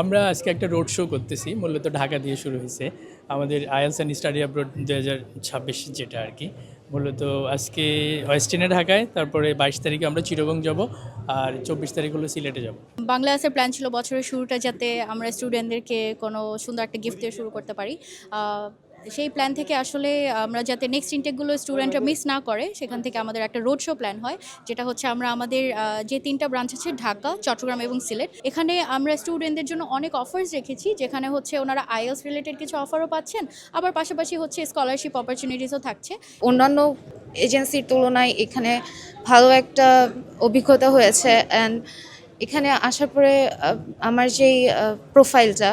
আমরা আজকে একটা রোড শো করতেছি, মূলত ঢাকা দিয়ে শুরু হয়েছে আমাদের আইএলস অ্যান্ড স্টাডি অ্যাব্রোড 2026 যেটা আর কি। মূলত আজকে ওয়েস্টার্নে ঢাকায়, তারপরে 22 তারিখে আমরা চিটাগং যাব, আর 24 তারিখ হলো সিলেটে যাব। বাংলাদেশের প্ল্যান ছিল বছরের শুরুটা যাতে আমরা স্টুডেন্টদেরকে কোনো সুন্দর একটা গিফট দিয়ে শুরু করতে পারি। সেই প্ল্যান থেকে আসলে আমরা যাতে নেক্সট ইনটেকগুলো স্টুডেন্টরা মিস না করে, সেখান থেকে আমাদের একটা রোড শো প্ল্যান হয়, যেটা হচ্ছে আমরা আমাদের যে 3টা ব্রাঞ্চ আছে ঢাকা, চট্টগ্রাম এবং সিলেট, এখানে আমরা স্টুডেন্টদের জন্য অনেক অফার্স রেখেছি, যেখানে হচ্ছে ওনারা আইএলস রিলেটেড কিছু অফারও পাচ্ছেন, আবার পাশাপাশি হচ্ছে স্কলারশিপ অপরচুনিটিসও থাকছে। অন্যান্য এজেন্সির তুলনায় এখানে ভালো একটা অভিজ্ঞতা হয়েছে। অ্যান্ড এখানে আসার পরে আমার যেই প্রোফাইলটা,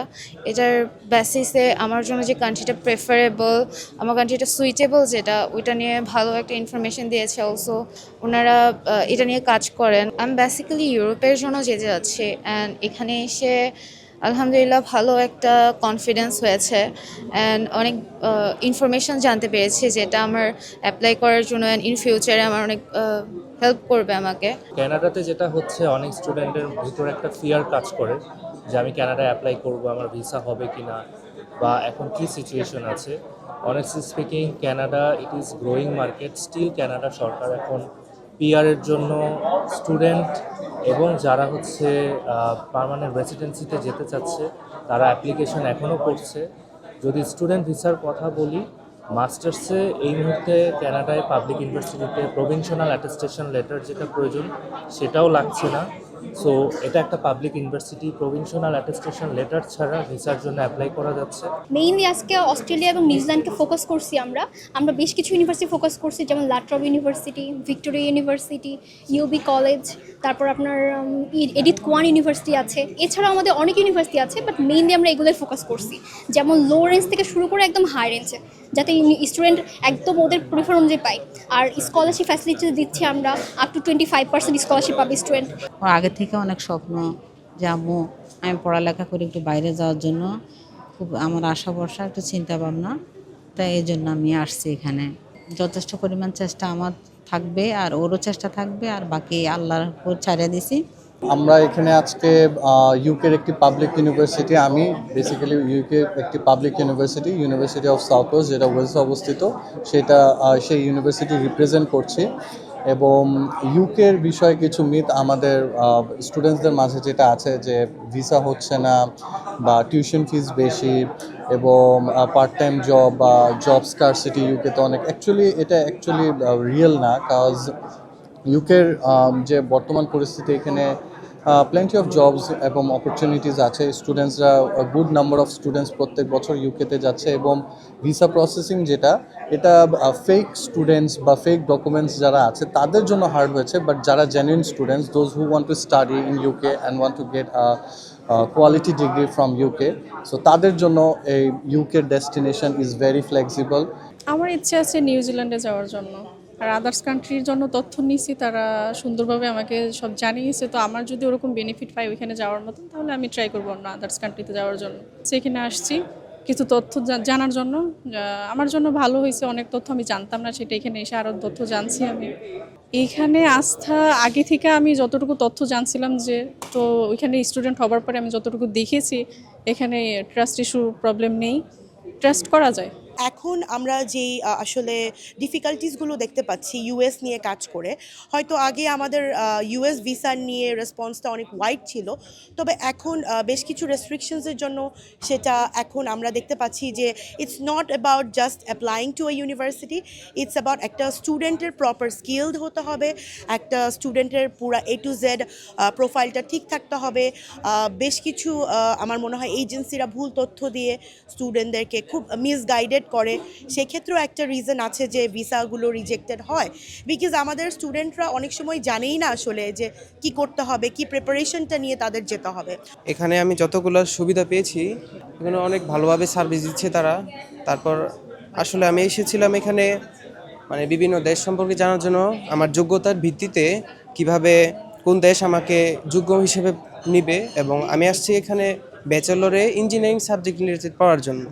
এটার বেসিসে আমার জন্য যে কান্ট্রিটা প্রেফারেবল, আমার কান্ট্রিটা সুইটেবল যেটা, ওইটা নিয়ে ভালো একটা ইনফরমেশন দিয়েছে। অলসো ওনারা এটা নিয়ে কাজ করেন। আমি বেসিক্যালি ইউরোপের জন্য যেতে যাচ্ছি, অ্যান্ড এখানে এসে আলহামদুলিল্লাহ ভালো একটা কনফিডেন্স হয়েছে, অ্যান্ড অনেক ইনফরমেশন জানতে পেরেছি যেটা আমার অ্যাপ্লাই করার জন্য অ্যান্ড ইন ফিউচারে আমার অনেক হেল্প করবে আমাকে। কানাডাতে যেটা হচ্ছে, অনেক স্টুডেন্টের ভিতরে একটা ফিয়ার কাজ করে যে আমি কানাডায় অ্যাপ্লাই করব, আমার ভিসা হবে কি না, বা এখন কি সিচুয়েশন আছে। Honestly speaking, Canada it is growing market still. Canada সরকার এখন পিআরের জন্য স্টুডেন্ট এবং যারা হচ্ছে পার্মানেন্ট রেসিডেন্সিতে যেতে চাচ্ছে তারা অ্যাপ্লিকেশন এখনও করছে। যদি স্টুডেন্ট ভিসার কথা বলি, মাস্টার্সে এই মুহূর্তে কানাডায় পাবলিক ইউনিভার্সিটিতে প্রভিনশনাল অ্যাটেস্টেশন লেটার যেটা প্রয়োজন সেটাও লাগছে না। সো এটা একটা পাবলিক ইউনিভার্সিটি, প্রভিনশনাল অ্যাটেস্টেশন লেটার ছাড়া ভিসার জন্য অ্যাপ্লাই করা যাচ্ছে। মেইনলি আজকে অস্ট্রেলিয়া এবং নিউজিল্যান্ডকে ফোকাস করছি আমরা বেশ কিছু ইউনিভার্সিটি ফোকাস করছি, যেমন La Trobe university, Victoria university, UB college, তারপর আপনার এডিথ কোয়ান ইউনিভার্সিটি আছে। এছাড়াও আমাদের অনেক ইউনিভার্সিটি আছে, বাট মেইনলি আমরা এগুলোই ফোকাস করছি, যেমন লো রেঞ্জ থেকে শুরু করে একদম হাই রেঞ্জে, যাতে স্টুডেন্ট একদম ওদের প্রিফার অনুযায়ী পায়। আর স্কলারশিপ ফ্যাসিলিটি দিচ্ছি আমরা, আপ টু 25% স্কলারশিপ পাবে স্টুডেন্ট। আগে থেকে অনেক স্বপ্ন যে আম্মু আমি পড়ালেখা করে একটু বাইরে যাওয়ার জন্য খুব আমার আশা ভরসা, একটু চিন্তা ভাবনা, তাই এই জন্য আমি আসছি এখানে। যথেষ্ট পরিমাণ চেষ্টা আমার থাকবে, আর ওরও চেষ্টা থাকবে, আর বাকি আল্লাহর উপর ছাড়িয়ে দিছি। আমরা এখানে আজকে ইউকের একটি পাবলিক ইউনিভার্সিটি, আমি বেসিক্যালি ইউকে একটি public university of south West, যেটা ওয়েলসে অবস্থিত, সেই ইউনিভার্সিটি রিপ্রেজেন্ট করছি। এবং ইউকের বিষয়ে কিছু মিথ আমাদের স্টুডেন্টসদের মাঝে যেটা আছে, যে ভিসা হচ্ছে না, বা টিউশন ফিস বেশি, এবং পার্ট টাইম জব বা জব স্কারসিটি ইউকেতে অনেক। এটা অ্যাকচুয়ালি রিয়েল না, কজ ইউকের যে বর্তমান পরিস্থিতি, এখানে প্লেন্টি অফ জবস এবং অপরচুনিটিস আছে। স্টুডেন্টসরা, গুড নাম্বার অফ স্টুডেন্টস প্রত্যেক বছর ইউকেতে যাচ্ছে, এবং ভিসা প্রসেসিং যেটা, এটা ফেক স্টুডেন্টস বা ফেক ডকুমেন্টস যারা আছে তাদের জন্য হার্ড হয়েছে। বাট যারা genuine students, those who want to study in UK and want to get quality degree from UK, so তাদের জন্য এই ইউকের ডেস্টিনেশন ইজ ভেরি ফ্লেক্সিবল। আমার ইচ্ছে আছে নিউজিল্যান্ডে যাওয়ার জন্য, আর আদার্স কান্ট্রির জন্য তথ্য নিয়েছি, তারা সুন্দরভাবে আমাকে সব জানিয়েছে। তো আমার যদি ওরকম বেনিফিট পাই ওইখানে যাওয়ার মতন, তাহলে আমি ট্রাই করবো অন্য আদার্স কান্ট্রিতে যাওয়ার জন্য। সেখানে আসছি কিছু তথ্য জানার জন্য। আমার জন্য ভালো হয়েছে, অনেক তথ্য আমি জানতাম না, সেটা এখানে এসে আরও তথ্য জানছি আমি। এইখানে আস্থা আগে থেকে আমি যতটুকু তথ্য জানছিলাম, যে তো ওইখানে স্টুডেন্ট হবার পরে আমি যতটুকু দেখেছি, এখানে ট্রাস্ট ইস্যু প্রবলেম নেই, ট্রাস্ট করা যায়। এখন আমরা যেই আসলে ডিফিকাল্টিসগুলো দেখতে পাচ্ছি ইউএস নিয়ে কাজ করে, হয়তো আগে আমাদের ইউএস ভিসার নিয়ে রেসপন্সটা অনেক ওয়াইড ছিল, তবে এখন বেশ কিছু রেস্ট্রিকশনসের জন্য সেটা এখন আমরা দেখতে পাচ্ছি যে it's not about just applying two a university, it's about একটা স্টুডেন্টের প্রপার স্কিলড হতে হবে, একটা স্টুডেন্টের পুরা A to Z প্রোফাইলটা ঠিক থাকতে হবে। বেশ কিছু আমার মনে হয় এজেন্সিরা ভুল তথ্য দিয়ে স্টুডেন্টদেরকে খুব মিসগাইডেড করে, সেক্ষেত্রেও একটা রিজন আছে যে ভিসাগুলো রিজেক্টেড হয়, বিকজ আমাদের স্টুডেন্টরা অনেক সময় জানেই না আসলে যে কি করতে হবে, কি প্রিপারেশনটা নিয়ে তাদের যেতে হবে। এখানে আমি যতগুলো সুবিধা পেয়েছি, এখানে অনেক ভালোভাবে সার্ভিস দিচ্ছে তারা। তারপর আসলে আমি এসেছিলাম এখানে মানে বিভিন্ন দেশ সম্পর্কে জানার জন্য, আমার যোগ্যতার ভিত্তিতে কিভাবে কোন দেশ আমাকে যোগ্য হিসেবে নিবে, এবং আমি আসছি এখানে ব্যাচেলরে ইঞ্জিনিয়ারিং সাবজেক্ট রিলেটেড পড়ার জন্য।